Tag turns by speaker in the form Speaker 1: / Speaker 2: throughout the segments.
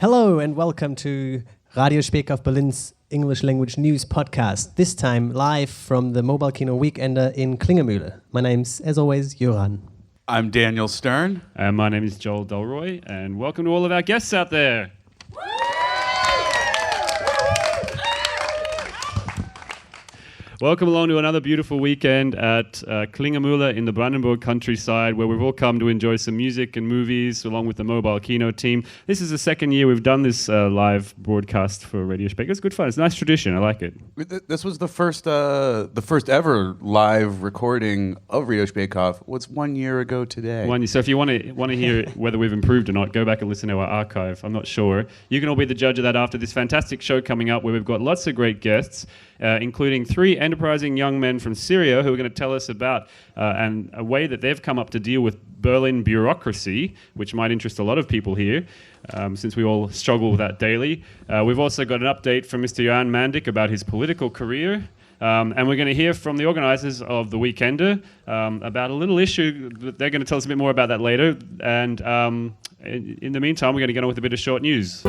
Speaker 1: Hello and welcome to Radio Speak Berlin's English language news podcast, this time live from the Mobile Kino Weekender in Klingemühle. My name's, as always, Joran.
Speaker 2: I'm Daniel Stern.
Speaker 3: And my name is Joel Delroy, and welcome to all of our guests out there. Welcome along to another beautiful weekend at Klingemühle in the Brandenburg countryside, where we've all come to enjoy some music and movies along with the Mobile Kino team. This is the second year we've done this live broadcast for Radio Speak. It's good fun. It's a nice tradition. I like it.
Speaker 2: This was the first ever live recording of Radio Speak Off. What's 1 year ago today?
Speaker 3: So if you want to hear whether we've improved or not, go back and listen to our archive. I'm not sure. You can all be the judge of that after this fantastic show coming up, where we've got lots of great guests, including three enterprising young men from Syria who are going to tell us about and a way that they've come up to deal with Berlin bureaucracy, which might interest a lot of people here, since we all struggle with that daily. We've also got an update from Mr. Johan Mandik about his political career. And we're going to hear from the organisers of the Weekender about a little issue. They're going to tell us a bit more about that later. And in the meantime, we're going to get on with a bit of short news.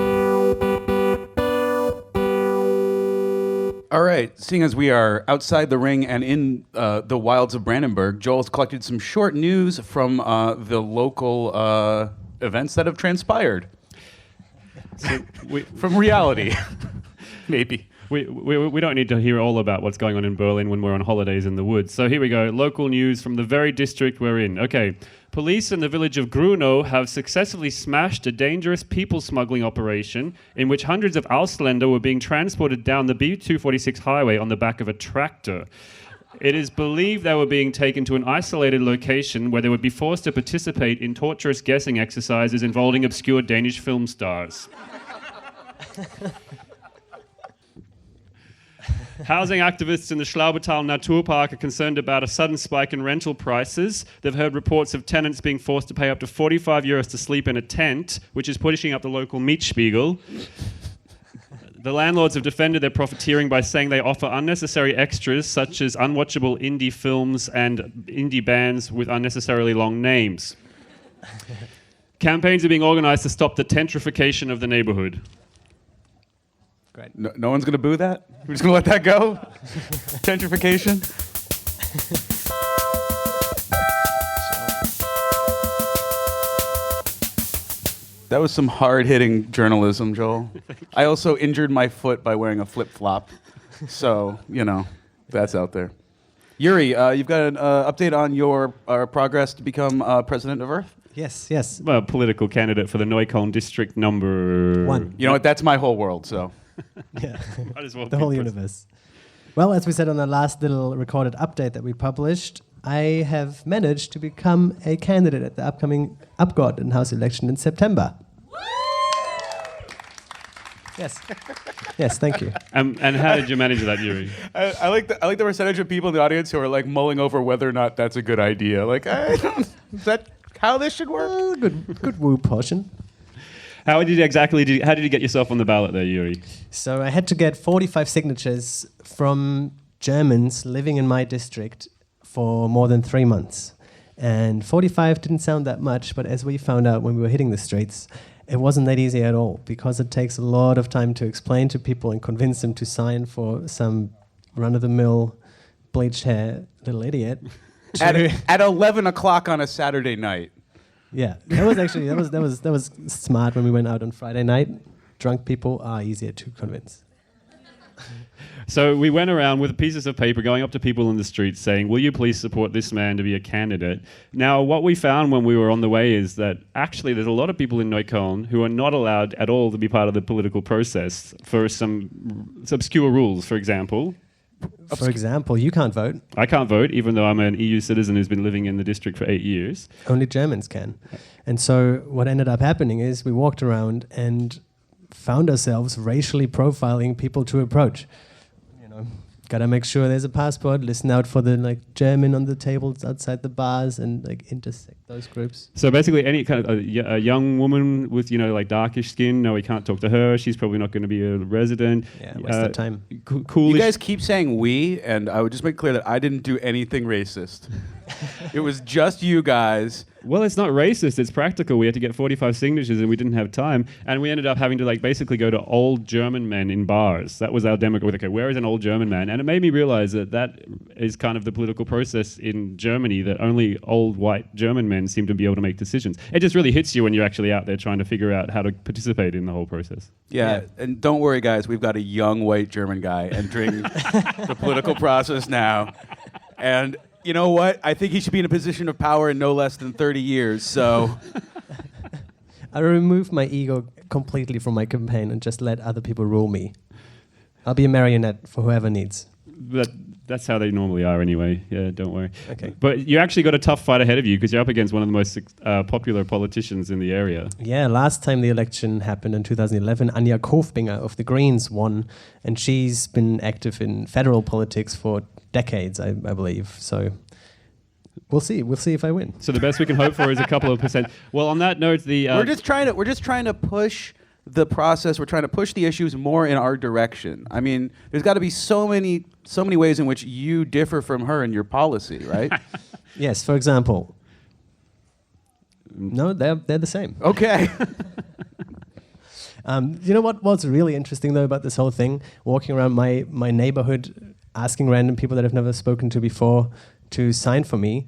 Speaker 2: All right, seeing as we are outside the ring and in the wilds of Brandenburg, Joel's collected some short news from the local events that have transpired. From reality, maybe.
Speaker 3: We don't need to hear all about what's going on in Berlin when we're on holidays in the woods. So here we go, local news from the very district we're in. Okay, police in the village of Grunow have successfully smashed a dangerous people smuggling operation in which hundreds of Ausländer were being transported down the B246 highway on the back of a tractor. It is believed they were being taken to an isolated location where they would be forced to participate in torturous guessing exercises involving obscure Danish film stars. Housing activists in the Schlaubertal Naturpark are concerned about a sudden spike in rental prices. They've heard reports of tenants being forced to pay up to 45 euros to sleep in a tent, which is pushing up the local Mietspiegel. The landlords have defended their profiteering by saying they offer unnecessary extras, such as unwatchable indie films and indie bands with unnecessarily long names. Campaigns are being organized to stop the gentrification of the neighborhood.
Speaker 2: Great. No one's going to boo that? We're just going to let that go? Gentrification? That was some hard-hitting journalism, Joel. I also injured my foot by wearing a flip-flop. So, that's out there. Yuri, you've got an update on your progress to become president of Earth?
Speaker 1: Yes.
Speaker 3: Well, political candidate for the Neukölln district number
Speaker 1: 1.
Speaker 2: You know what? That's my whole world, so...
Speaker 1: Yeah,
Speaker 3: Might as well
Speaker 1: the whole universe. Well, as we said on the last little recorded update that we published, I have managed to become a candidate at the upcoming Abgeordnetenhaus election in September. Yes, thank you.
Speaker 3: And how did you manage that, Yuri?
Speaker 2: I like the percentage of people in the audience who are like mulling over whether or not that's a good idea. Like, is that how this should work?
Speaker 1: Good woo portion.
Speaker 3: How did you get yourself on the ballot there, Yuri?
Speaker 1: So I had to get 45 signatures from Germans living in my district for more than 3 months. And 45 didn't sound that much, but as we found out when we were hitting the streets, it wasn't that easy at all, because it takes a lot of time to explain to people and convince them to sign for some run-of-the-mill bleached hair little idiot.
Speaker 2: At 11 o'clock on a Saturday night.
Speaker 1: Yeah, that was smart when we went out on Friday night. Drunk people are easier to convince.
Speaker 3: So we went around with pieces of paper going up to people in the streets saying, will you please support this man to be a candidate? Now, what we found when we were on the way is that actually there's a lot of people in Neukölln who are not allowed at all to be part of the political process for some obscure rules, for example.
Speaker 1: For example, you can't vote.
Speaker 3: I can't vote, even though I'm an EU citizen who's been living in the district for 8 years.
Speaker 1: Only Germans can. And so what ended up happening is we walked around and found ourselves racially profiling people to approach. Gotta make sure there's a passport. Listen out for the like German on the tables outside the bars and like intersect those groups.
Speaker 3: So basically, any kind of a young woman with like darkish skin, no, we can't talk to her. She's probably not going to be a resident.
Speaker 1: Yeah, waste of time.
Speaker 3: Coolish.
Speaker 2: You guys keep saying we, and I would just make clear that I didn't do anything racist. It was just you guys.
Speaker 3: Well, it's not racist. It's practical. We had to get 45 signatures, and we didn't have time. And we ended up having to basically go to old German men in bars. That was our demographic. Okay, where is an old German man? And it made me realize that is kind of the political process in Germany, that only old white German men seem to be able to make decisions. It just really hits you when you're actually out there trying to figure out how to participate in the whole process.
Speaker 2: Yeah, and don't worry, guys. We've got a young white German guy entering the political process now. And you know what? I think he should be in a position of power in no less than 30 years, so...
Speaker 1: I remove my ego completely from my campaign and just let other people rule me. I'll be a marionette for whoever needs.
Speaker 3: That's how they normally are anyway. Yeah, don't worry.
Speaker 1: Okay.
Speaker 3: But you actually got a tough fight ahead of you because you're up against one of the most popular politicians in the area.
Speaker 1: Yeah, last time the election happened in 2011, Anja Kofbinger of the Greens won, and she's been active in federal politics for decades, I believe. So we'll see. We'll see if I win.
Speaker 3: So the best we can hope for is a couple of percent. Well, on that note,
Speaker 2: we're just trying to push the process. We're trying to push the issues more in our direction. I mean, there's got to be so many ways in which you differ from her in your policy, right?
Speaker 1: Yes. For example. No, they're the same.
Speaker 2: Okay.
Speaker 1: You know what was really interesting though about this whole thing? Walking around my neighborhood, asking random people that I've never spoken to before to sign for me.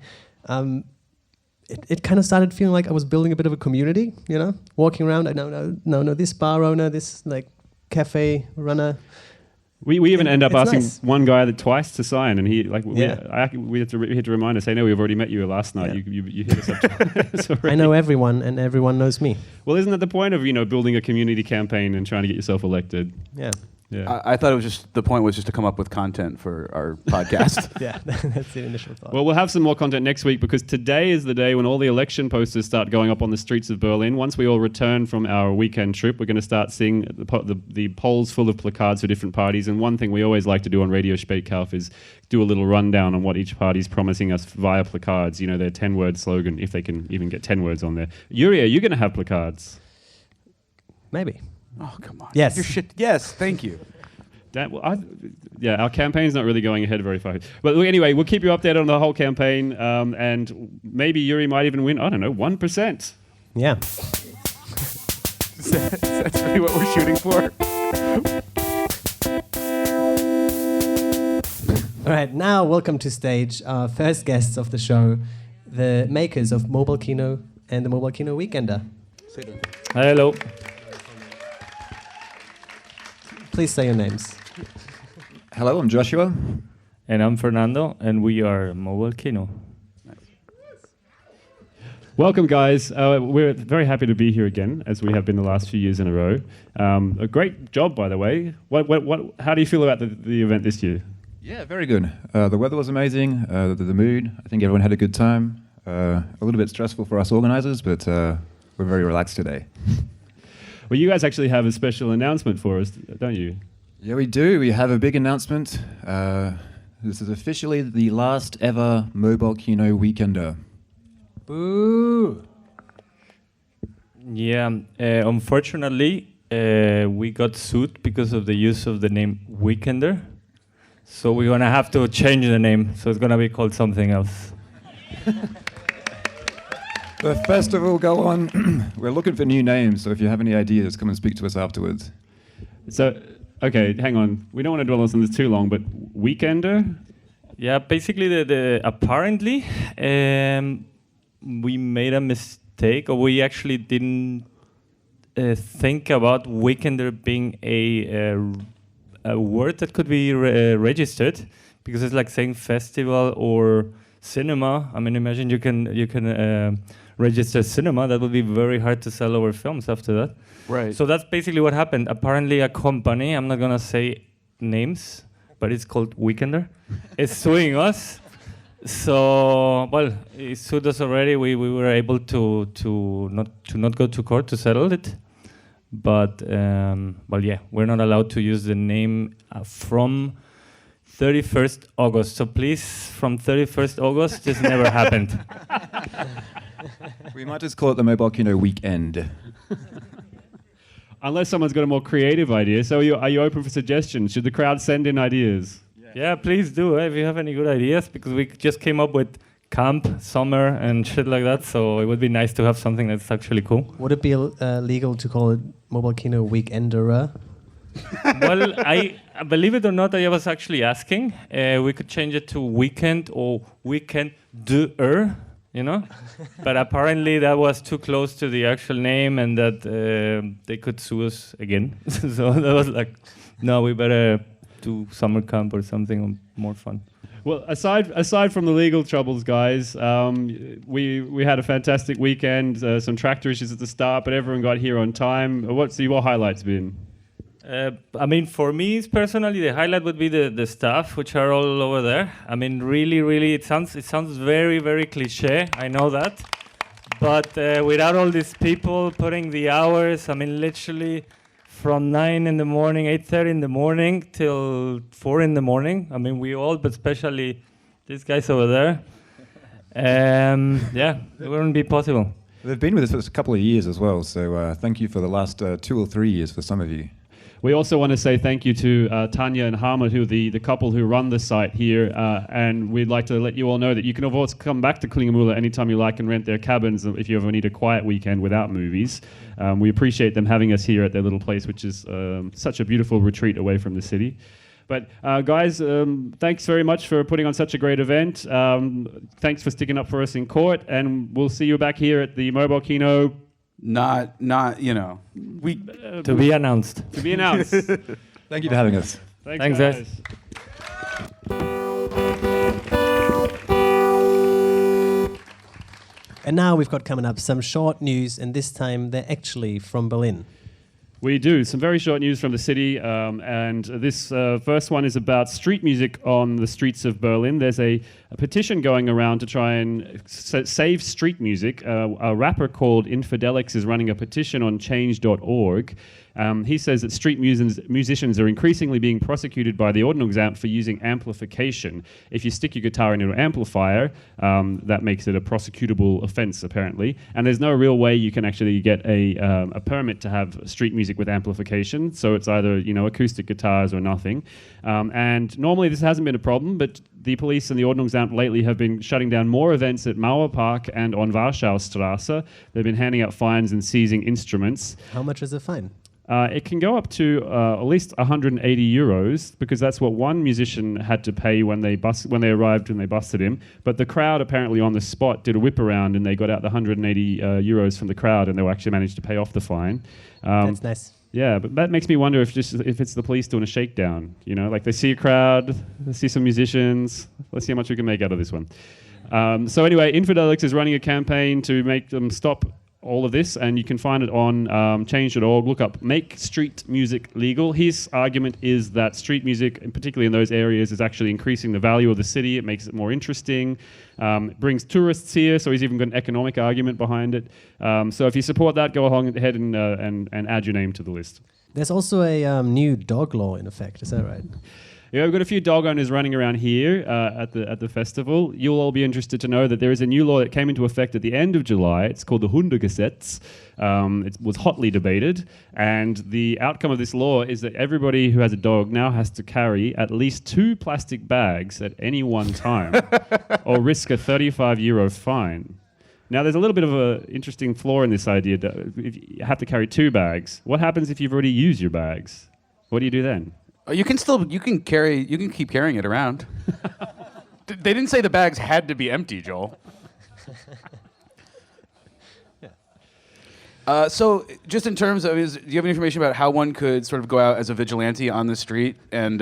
Speaker 1: It kind of started feeling like I was building a bit of a community, you know? Walking around, I know this bar owner, this like cafe runner.
Speaker 3: We even end up asking
Speaker 1: nice.
Speaker 3: one guy twice to sign, and he we had to remind us, say, no, we've already met you last night.
Speaker 1: Yeah.
Speaker 3: You hit us up twice already.
Speaker 1: I know everyone, and everyone knows me.
Speaker 3: Well, isn't that the point of building a community campaign and trying to get yourself elected?
Speaker 1: Yeah.
Speaker 3: Yeah.
Speaker 2: I thought the point was just to come up with content for our podcast.
Speaker 1: Yeah, that's the initial thought.
Speaker 3: Well, we'll have some more content next week because today is the day when all the election posters start going up on the streets of Berlin. Once we all return from our weekend trip, we're going to start seeing the polls full of placards for different parties. And one thing we always like to do on Radio Spätkauf is do a little rundown on what each party's promising us via placards. Their 10-word slogan, if they can even get 10 words on there. Yuri, are you going to have placards?
Speaker 1: Maybe.
Speaker 2: Oh, come on.
Speaker 1: Yes.
Speaker 2: Your shit. Yes, thank you.
Speaker 3: Our campaign's not really going ahead very far. But anyway, we'll keep you updated on the whole campaign, and maybe Yuri might even win, 1%.
Speaker 1: Yeah.
Speaker 2: That's really what we're shooting for.
Speaker 1: All right, now welcome to stage our first guests of the show, the makers of Mobile Kino and the Mobile Kino Weekender.
Speaker 4: Hello.
Speaker 1: Please say your names.
Speaker 5: Hello, I'm Joshua.
Speaker 4: And I'm Fernando, and we are Mobile Kino.
Speaker 3: Welcome, guys. We're very happy to be here again, as we have been the last few years in a row. A great job, by the way. How do you feel about the event this year?
Speaker 5: Yeah, very good. The weather was amazing. The mood, I think everyone had a good time. A little bit stressful for us organizers, but we're very relaxed today.
Speaker 3: Well, you guys actually have a special announcement for us, don't you?
Speaker 5: Yeah, we do. We have a big announcement. This is officially the last ever Mobile Kino Weekender.
Speaker 1: Boo!
Speaker 4: Yeah, unfortunately, we got sued because of the use of the name Weekender. So we're going to have to change the name. So it's going to be called something else.
Speaker 5: The festival go on. We're looking for new names, so if you have any ideas, come and speak to us afterwards.
Speaker 3: So, okay, hang on. We don't want to dwell on this too long, but Weekender?
Speaker 4: Yeah, basically, apparently, we made a mistake, or we actually didn't think about Weekender being a word that could be registered, because it's like saying festival or cinema. I mean, imagine you can register cinema. That would be very hard to sell our films after that.
Speaker 2: Right.
Speaker 4: So that's basically what happened. Apparently, a company, I'm not gonna say names, but it's called Weekender, is suing us. So, well, it sued us already. We were able to not go to court to settle it. But, well, yeah, we're not allowed to use the name from 31st August. So please, from 31st August, this never happened.
Speaker 5: We might just call it the Mobile Kino weekend.
Speaker 3: Unless someone's got a more creative idea. So are you open for suggestions? Should the crowd send in ideas?
Speaker 4: Yeah, please do if you have any good ideas, because we just came up with camp, summer, and shit like that. So it would be nice to have something that's actually cool.
Speaker 1: Would it be legal to call it Mobile Kino Weekender?
Speaker 4: Well, I believe it or not, I was actually asking. We could change it to weekend or weekend-er, you know? But apparently that was too close to the actual name and that they could sue us again. So that was like, no, we better do summer camp or something more fun.
Speaker 3: Well, aside from the legal troubles, guys, we had a fantastic weekend. Some tractor issues at the start, but everyone got here on time. What's your highlights been?
Speaker 4: I mean, for me personally, the highlight would be the staff, which are all over there. I mean, really, it sounds very, very cliche. I know that, but without all these people putting the hours, I mean, literally from 9 in the morning, 8:30 in the morning till 4 in the morning. I mean, we all, but especially these guys over there. Yeah, it wouldn't be possible.
Speaker 5: They've been with us for a couple of years as well, so thank you for the last 2 or 3 years for some of you.
Speaker 3: We also want to say thank you to Tanya and Hamid, who are the couple who run the site here, and we'd like to let you all know that you can of course come back to Klingemühle anytime you like and rent their cabins if you ever need a quiet weekend without movies. We appreciate them having us here at their little place, which is such a beautiful retreat away from the city. But guys, thanks very much for putting on such a great event. Thanks for sticking up for us in court, and we'll see you back here at the Mobile Kino.
Speaker 2: Not, you know.
Speaker 4: To be announced.
Speaker 3: To be announced.
Speaker 5: Thank you for having us.
Speaker 4: Thanks, guys.
Speaker 1: And now we've got coming up some short news, and this time they're actually from Berlin.
Speaker 3: We do. Some very short news from the city, and this first one is about street music on the streets of Berlin. There's a petition going around to try and save street music. A rapper called Infidelix is running a petition on change.org. He says that street musicians are increasingly being prosecuted by the Ordnungsamt for using amplification. If you stick your guitar into an amplifier, that makes it a prosecutable offense, apparently. And there's no real way you can actually get a permit to have street music with amplification. So it's either acoustic guitars or nothing. And normally this hasn't been a problem, but the police and the Ordnungsamt lately have been shutting down more events at Mauerpark and on Warschaustrasse. They've been handing out fines and seizing instruments.
Speaker 1: How much is a fine?
Speaker 3: It can go up to at least 180 euros, because that's what one musician had to pay when they arrived and they busted him. But the crowd apparently on the spot did a whip around and they got out the 180 euros from the crowd, and they actually managed to pay off the fine.
Speaker 1: That's nice.
Speaker 3: Yeah, but that makes me wonder if it's the police doing a shakedown. Like they see a crowd, they see some musicians. Let's see how much we can make out of this one. So anyway, Infidelix is running a campaign to make them stop all of this, and you can find it on change.org. Look up Make Street Music Legal. His argument is that street music, and particularly in those areas, is actually increasing the value of the city. It makes it more interesting. It brings tourists here, so he's even got an economic argument behind it. So if you support that, go ahead and add your name to the list.
Speaker 1: There's also a new dog law in effect, is that right?
Speaker 3: Yeah, we've got a few dog owners running around here at the festival. You'll all be interested to know that there is a new law that came into effect at the end of July. It's called the Hundegesetz. It was hotly debated, and the outcome of this law is that everybody who has a dog now has to carry at least 2 plastic bags at any one time, or risk a 35 euro fine. Now, there's a little bit of an interesting flaw in this idea. If you have to carry 2 bags. What happens if you've already used your bags? What do you do then?
Speaker 2: You can keep carrying it around. They didn't say the bags had to be empty, Joel. So, just in terms of, do you have any information about how one could sort of go out as a vigilante on the street and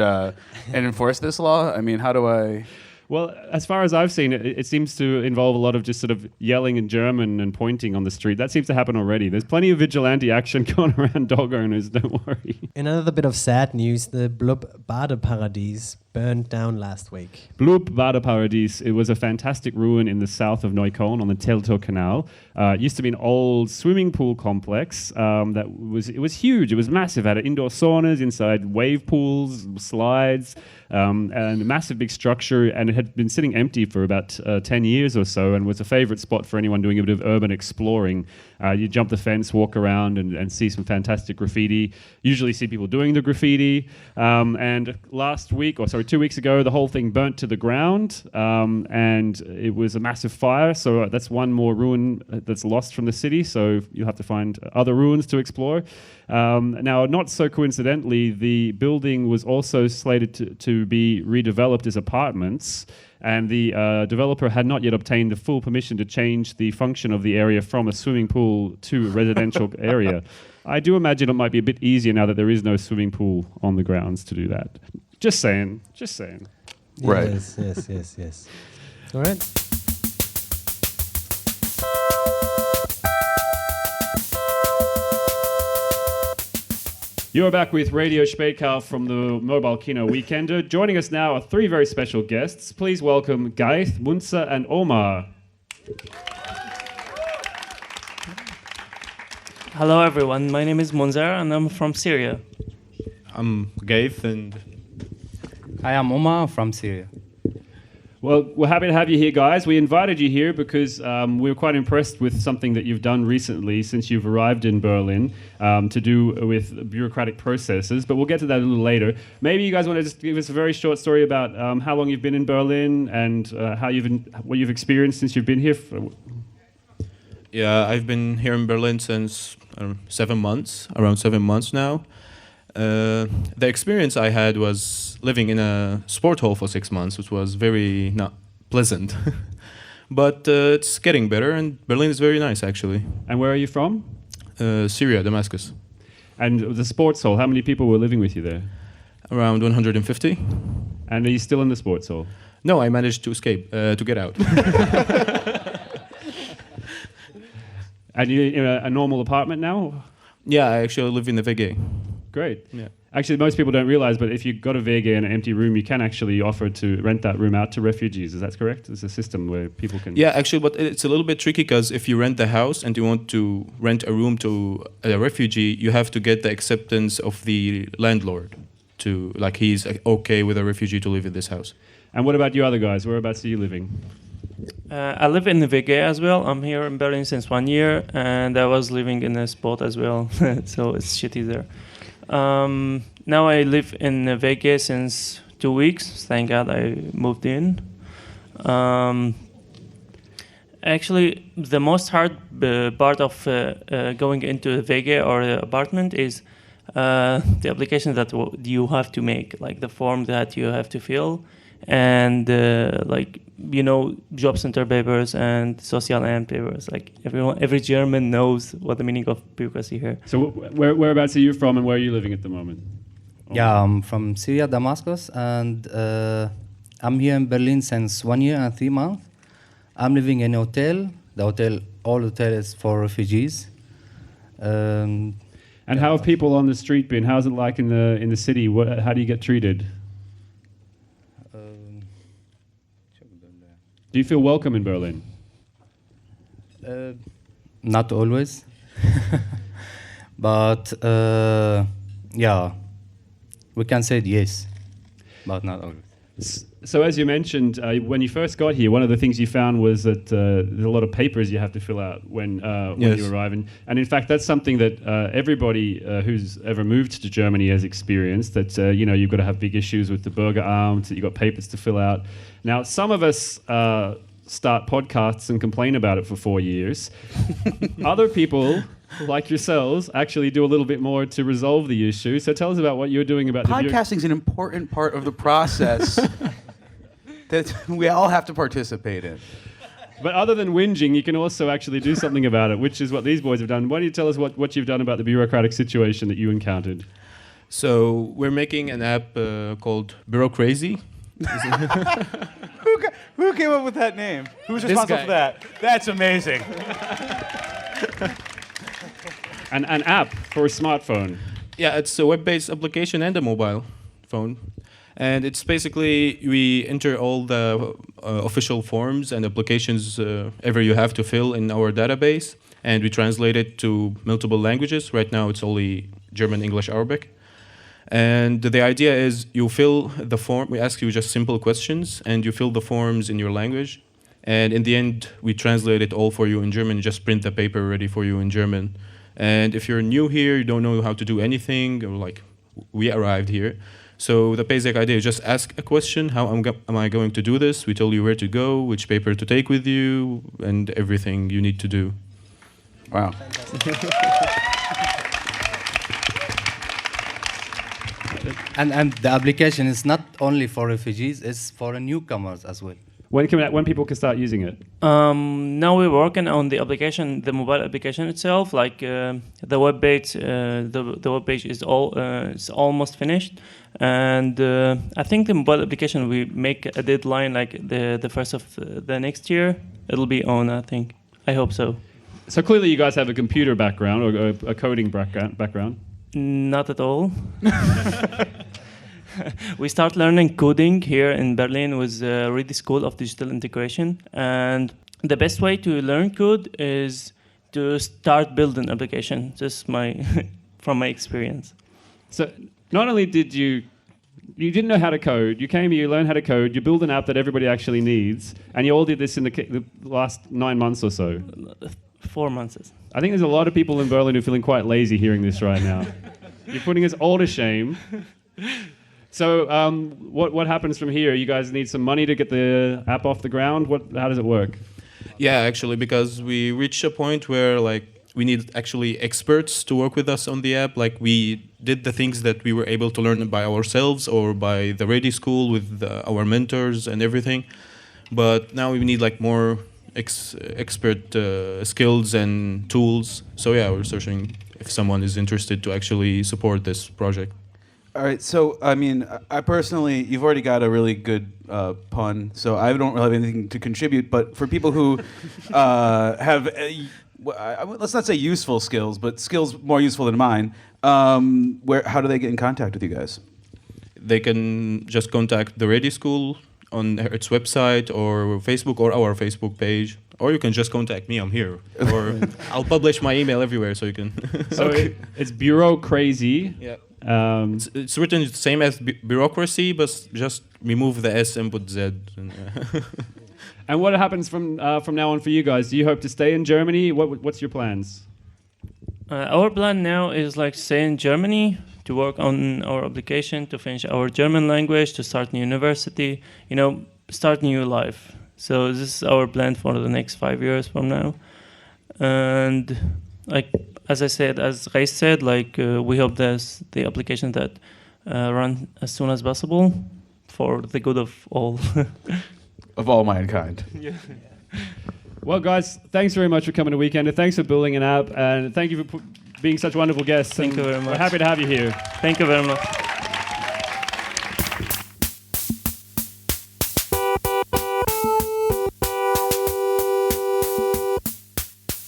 Speaker 2: enforce this law? I mean, how do I?
Speaker 3: Well, as far as I've seen it, it seems to involve a lot of just sort of yelling in German and pointing on the street. That seems to happen already. There's plenty of vigilante action going around dog owners, don't worry.
Speaker 1: Another bit of sad news, the Blub Badeparadies burned down last week.
Speaker 3: Blub Badeparadies. It was a fantastic ruin in the south of Neukölln on the Teltow Canal. It used to be an old swimming pool complex it was huge. It was massive. It had indoor saunas inside, wave pools, slides, and a massive big structure. And it had been sitting empty for about 10 years or so, and was a favorite spot for anyone doing a bit of urban exploring. You jump the fence, walk around, and see some fantastic graffiti. Usually see people doing the graffiti. And 2 weeks ago, the whole thing burnt to the ground, and it was a massive fire. So that's one more ruin that's lost from the city. So you'll have to find other ruins to explore. Now, not so coincidentally, the building was also slated to be redeveloped as apartments. And the developer had not yet obtained the full permission to change the function of the area from a swimming pool to a residential area. I do imagine it might be a bit easier now that there is no swimming pool on the grounds to do that. Just saying.
Speaker 2: Right.
Speaker 1: Yes. All right.
Speaker 3: You are back with Radio Spätkau from the Mobile Kino Weekender. Joining us now are three very special guests. Please welcome Gaith, Windsor, and Omar.
Speaker 6: Hello everyone, my name is Munzer and I'm from Syria.
Speaker 7: I'm Gaith and
Speaker 8: I am Omar from Syria.
Speaker 3: Well, we're happy to have you here, guys. We invited you here because we were quite impressed with something that you've done recently since you've arrived in Berlin to do with bureaucratic processes, but we'll get to that a little later. Maybe you guys want to just give us a very short story about how long you've been in Berlin and what you've experienced since you've been here.
Speaker 7: yeah, I've been here in Berlin since around 7 months now. The experience I had was living in a sport hall for 6 months, which was very not pleasant. But it's getting better, and Berlin is very nice, actually.
Speaker 3: And where are you from?
Speaker 7: Syria, Damascus.
Speaker 3: And the sports hall, how many people were living with you there?
Speaker 7: Around 150.
Speaker 3: And are you still in the sports hall?
Speaker 7: No, I managed to escape, to get out.
Speaker 3: And you're in a normal apartment now?
Speaker 7: Yeah, I actually live in the WG.
Speaker 3: Great.
Speaker 7: Yeah.
Speaker 3: Actually, most people don't realize, but if you've got a WG and an empty room, you can actually offer to rent that room out to refugees. Is that correct? There's a system where people can...
Speaker 7: Yeah, actually, but it's a little bit tricky because if you rent the house and you want to rent a room to a refugee, you have to get the acceptance of the landlord to, like, he's okay with a refugee to live in this house.
Speaker 3: And what about you other guys? Whereabouts are you living?
Speaker 6: I live in the WG as well. I'm here in Berlin since 1 year and I was living in a spot as well, so it's shitty there. Now I live in the WG since 2 weeks. Thank God I moved in. Actually, the most hard part of going into the WG or the apartment is the application that you have to make, like the form that you have to fill, and job center papers and social amt papers. Like every German knows what the meaning of bureaucracy here.
Speaker 3: So whereabouts are you from and where are you living at the moment?
Speaker 8: Yeah, I'm from Syria, Damascus, and I'm here in Berlin since 1 year and 3 months. I'm living in a hotel. All hotel is for refugees.
Speaker 3: And how have people on the street been? How's it like in the city? How do you get treated? Do you feel welcome in Berlin?
Speaker 8: Not always. But yeah, we can say yes, but not always.
Speaker 3: So as you mentioned, when you first got here, one of the things you found was that there's a lot of papers you have to fill out when you arrive. And in fact, that's something that everybody who's ever moved to Germany has experienced, that you've got to have big issues with the Bürgeramt, that you've got papers to fill out. Now, some of us start podcasts and complain about it for 4 years. Other people, like yourselves, actually do a little bit more to resolve the issue. So tell us about what you're doing about
Speaker 2: Podcasting is an important part of the process that we all have to participate in.
Speaker 3: But other than whinging, you can also actually do something about it, which is what these boys have done. Why don't you tell us what you've done about the bureaucratic situation that you encountered?
Speaker 7: So we're making an app called Bureaucrazy.
Speaker 2: Who came up with that name? Who's responsible for that? That's amazing.
Speaker 3: An app for a smartphone.
Speaker 7: Yeah, it's a web-based application and a mobile phone. And it's basically we enter all the official forms and applications ever you have to fill in our database, and we translate it to multiple languages. Right now it's only German, English, Arabic. And the idea is you fill the form, we ask you just simple questions, and you fill the forms in your language. And in the end, we translate it all for you in German, just print the paper ready for you in German. And if you're new here, you don't know how to do anything, or like we arrived here. So the basic idea is just ask a question, how am I going to do this? We tell you where to go, which paper to take with you, and everything you need to do.
Speaker 2: Wow.
Speaker 8: And the application is not only for refugees, it's for newcomers as well.
Speaker 3: When people can start using it?
Speaker 6: Now we're working on the application, the mobile application itself. Like the web page, the web page is it's almost finished, and I think the mobile application we make a deadline like the first of the next year. It'll be on, I think. I hope so.
Speaker 3: So clearly, you guys have a computer background or a coding background.
Speaker 6: Not at all. We start learning coding here in Berlin with Reedy School of Digital Integration, and the best way to learn code is to start building application. Just from my experience.
Speaker 3: So not only did you didn't know how to code, you came here, you learned how to code, you build an app that everybody actually needs, and you all did this in the last 9 months or so.
Speaker 6: 4 months.
Speaker 3: I think there's a lot of people in Berlin who are feeling quite lazy hearing this right now. You're putting us all to shame. So what happens from here? You guys need some money to get the app off the ground? How does it work?
Speaker 7: Yeah, actually, because we reached a point where like we need actually experts to work with us on the app. Like we did the things that we were able to learn by ourselves or by the Ready School with our mentors and everything. But now we need like more expert skills and tools. So yeah, we're searching if someone is interested to actually support this project.
Speaker 2: All right, so I mean, I personally, you've already got a really good pun, so I don't really have anything to contribute. But for people who have, let's not say useful skills, but skills more useful than mine, how do they get in contact with you guys?
Speaker 7: They can just contact the Ready School on its website or Facebook or our Facebook page. Or you can just contact me, I'm here. Or I'll publish my email everywhere so you can...
Speaker 3: So it's Bureau Crazy.
Speaker 7: Yeah. It's written the same as bureaucracy, but just remove the S and put Z.
Speaker 3: And what happens from now on for you guys? Do you hope to stay in Germany? What's your plans?
Speaker 6: Our plan now is like stay in Germany to work on our application, to finish our German language, to start new university, start new life. So this is our plan for the next 5 years from now. And like as Reis said, like we hope there's the application that run as soon as possible for the good of all.
Speaker 2: Of all mankind.
Speaker 6: Yeah.
Speaker 3: Well, guys, thanks very much for coming to Weekender. Thanks for building an app, and thank you for being such wonderful guests.
Speaker 6: Thank you very much.
Speaker 3: We're happy to have you here.
Speaker 6: Thank you very much.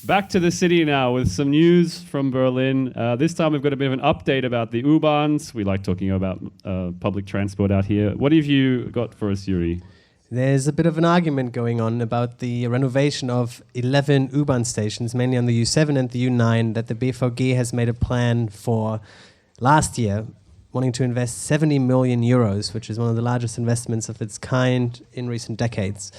Speaker 3: Back to the city now with some news from Berlin. This time we've got a bit of an update about the U-Bahns. We like talking about public transport out here. What have you got for us, Yuri?
Speaker 1: There's a bit of an argument going on about the renovation of 11 U-Bahn stations, mainly on the U7 and the U9, that the BVG has made a plan for last year, wanting to invest 70 million euros, which is one of the largest investments of its kind in recent decades.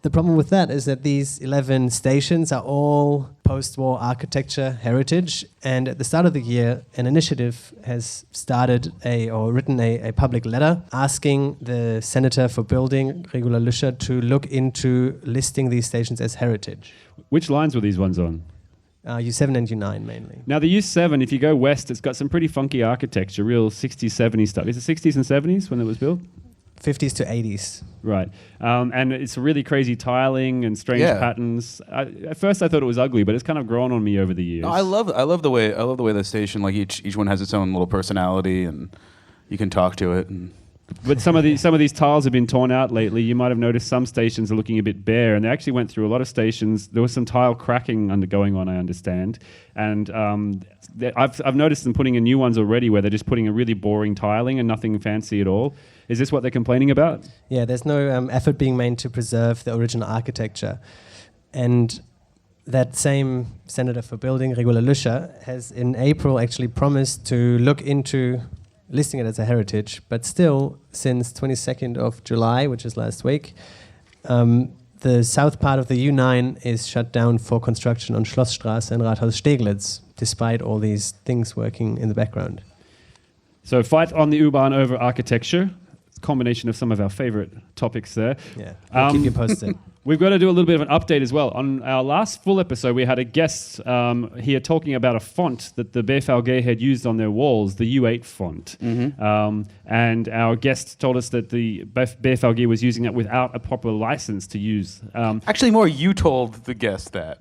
Speaker 1: The problem with that is that these 11 stations are all post-war architecture heritage, and at the start of the year, an initiative has started written a public letter asking the Senator for Building, Regula Lüscher, to look into listing these stations as heritage.
Speaker 3: Which lines were these ones on?
Speaker 1: U7 and U9 mainly.
Speaker 3: Now the U7, if you go west, it's got some pretty funky architecture, real 60s, 70s stuff. Is it 60s and 70s when it was built?
Speaker 1: 50s to 80s.
Speaker 3: Right. And it's really crazy tiling and strange patterns. At first I thought it was ugly, but it's kind of grown on me over the years.
Speaker 2: No, I love the way the station, like each one has its own little personality, and you can talk to it. And
Speaker 3: But some of these tiles have been torn out lately. You might have noticed some stations are looking a bit bare, and they actually went through a lot of stations. There was some tile cracking going on, I understand, and I've noticed them putting in new ones already, where they're just putting a really boring tiling and nothing fancy at all. Is this what they're complaining about?
Speaker 1: Yeah, there's no effort being made to preserve the original architecture, and that same Senator for Building, Regula Lüscher, has in April actually promised to look into listing it as a heritage, but still, since 22nd of July, which is last week, the south part of the U9 is shut down for construction on Schlossstraße and Rathaus Steglitz, despite all these things working in the background.
Speaker 3: So fight on the U-Bahn over architecture. It's a combination of some of our favorite topics there.
Speaker 1: Yeah, we'll keep you posted.
Speaker 3: We've got to do a little bit of an update as well. On our last full episode, we had a guest here talking about a font that the BVG had used on their walls, the U8 font. Mm-hmm. And our guest told us that the BVG was using it without a proper license to use.
Speaker 2: Actually, more you told the guest that.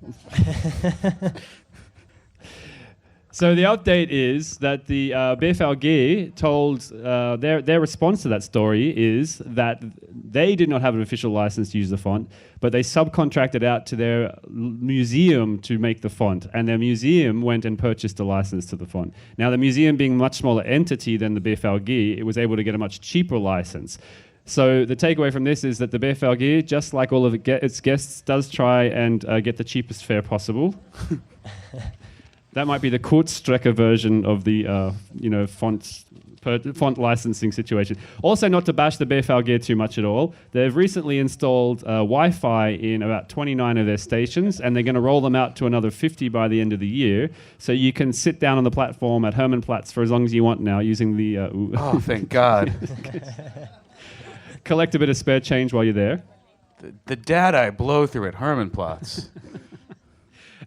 Speaker 3: So the update is that the BVG told their response to that story is that they did not have an official license to use the font, but they subcontracted out to their museum to make the font, and their museum went and purchased a license to the font. Now, the museum being a much smaller entity than the BVG, it was able to get a much cheaper license. So the takeaway from this is that the BVG, just like all of its guests, does try and get the cheapest fare possible. That might be the Kurzstrecke version of the font licensing situation. Also, not to bash the BVG too much at all, they've recently installed Wi-Fi in about 29 of their stations, and they're going to roll them out to another 50 by the end of the year. So you can sit down on the platform at Hermannplatz for as long as you want now using the...
Speaker 2: oh, thank God.
Speaker 3: Collect a bit of spare change while you're there.
Speaker 2: The data I blow through at Hermannplatz.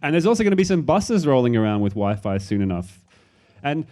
Speaker 3: And there's also going to be some buses rolling around with Wi-Fi soon enough. And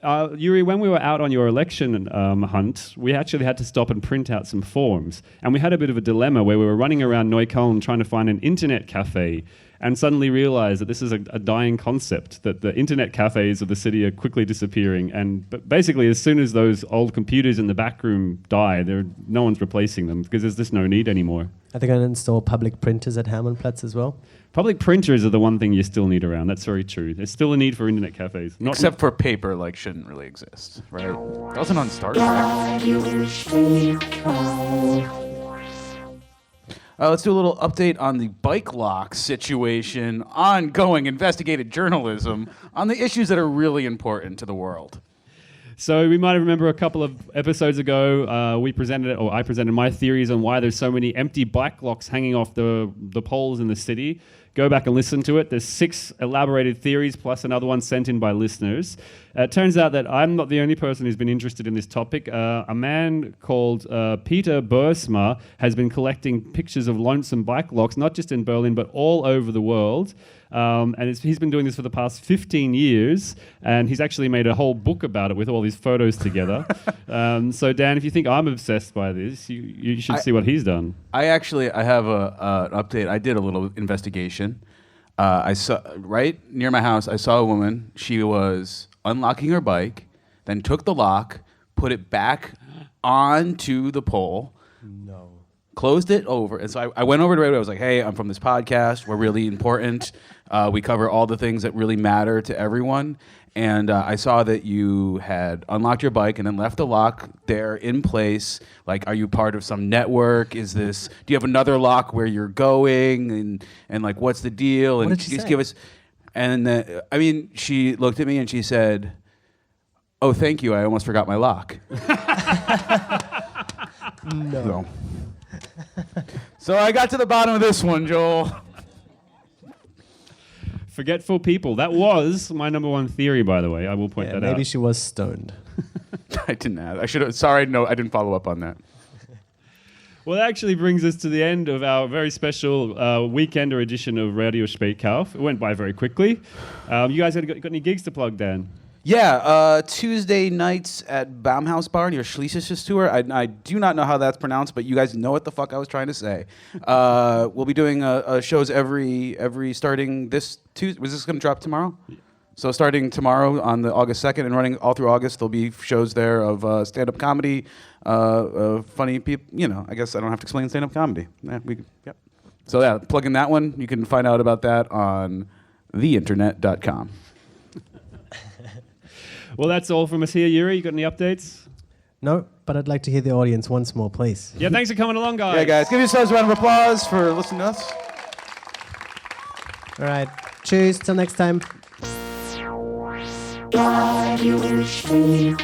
Speaker 3: Yuri, when we were out on your election hunt, we actually had to stop and print out some forms. And we had a bit of a dilemma where we were running around Neukölln trying to find an internet cafe, and suddenly realized that this is a dying concept, that the internet cafes of the city are quickly disappearing. And basically, as soon as those old computers in the back room die, no one's replacing them because there's just no need anymore.
Speaker 1: Are they going to install public printers at Hermannplatz as well?
Speaker 3: Public printers are the one thing you still need around. That's very true. There's still a need for internet cafes.
Speaker 2: Except for paper, shouldn't really exist, right? That wasn't on Star Trek. Let's do a little update on the bike lock situation, ongoing investigative journalism on the issues that are really important to the world.
Speaker 3: So we might remember a couple of episodes ago, I presented my theories on why there's so many empty bike locks hanging off the poles in the city. Go back and listen to it. There's 6 elaborated theories plus another one sent in by listeners. It turns out that I'm not the only person who's been interested in this topic. A man called Peter Boersma has been collecting pictures of lonesome bike locks, not just in Berlin, but all over the world. And he's been doing this for the past 15 years, and he's actually made a whole book about it with all these photos together. So, Dan, if you think I'm obsessed by this, you should see what he's done.
Speaker 2: I have an update. I did a little investigation. I saw right near my house. I saw a woman. She was unlocking her bike, then took the lock, put it back onto the pole.
Speaker 1: No.
Speaker 2: Closed it over. And so I went over to her. I was like, hey, I'm from this podcast. We're really important. We cover all the things that really matter to everyone. And I saw that you had unlocked your bike and then left the lock there in place. Like, are you part of some network? Do you have another lock where you're going? And like, what's the deal? And
Speaker 1: what did she say?
Speaker 2: Give us. And she looked at me and she said, oh, thank you. I almost forgot my lock.
Speaker 1: No.
Speaker 2: So I got to the bottom of this one, Joel.
Speaker 3: Forgetful people. That was my number one theory, by the way. I will point that out.
Speaker 1: Maybe she was stoned.
Speaker 2: I didn't have. I should have. Sorry, no, I didn't follow up on that.
Speaker 3: Well, that actually brings us to the end of our very special weekender edition of Radio Spätkauf. It went by very quickly. You guys got any gigs to plug, Dan?
Speaker 2: Yeah, Tuesday nights at Baumhaus Bar near Schlesisches Tour. I do not know how that's pronounced, but you guys know what the fuck I was trying to say. We'll be doing shows every starting this Tuesday. Was this going to drop tomorrow? So starting tomorrow on the August 2nd and running all through August, there'll be shows there of stand-up comedy, funny people. You know, I guess I don't have to explain stand-up comedy. Yep. So yeah, plug in that one. You can find out about that on theinternet.com.
Speaker 3: Well, that's all from us here. Yuri, you got any updates?
Speaker 1: No, but I'd like to hear the audience once more, please.
Speaker 3: Yeah, thanks for coming along, guys.
Speaker 2: Yeah, guys, give yourselves a round of applause for listening to us.
Speaker 1: All right. Cheers. Till next time.
Speaker 9: Why you wish me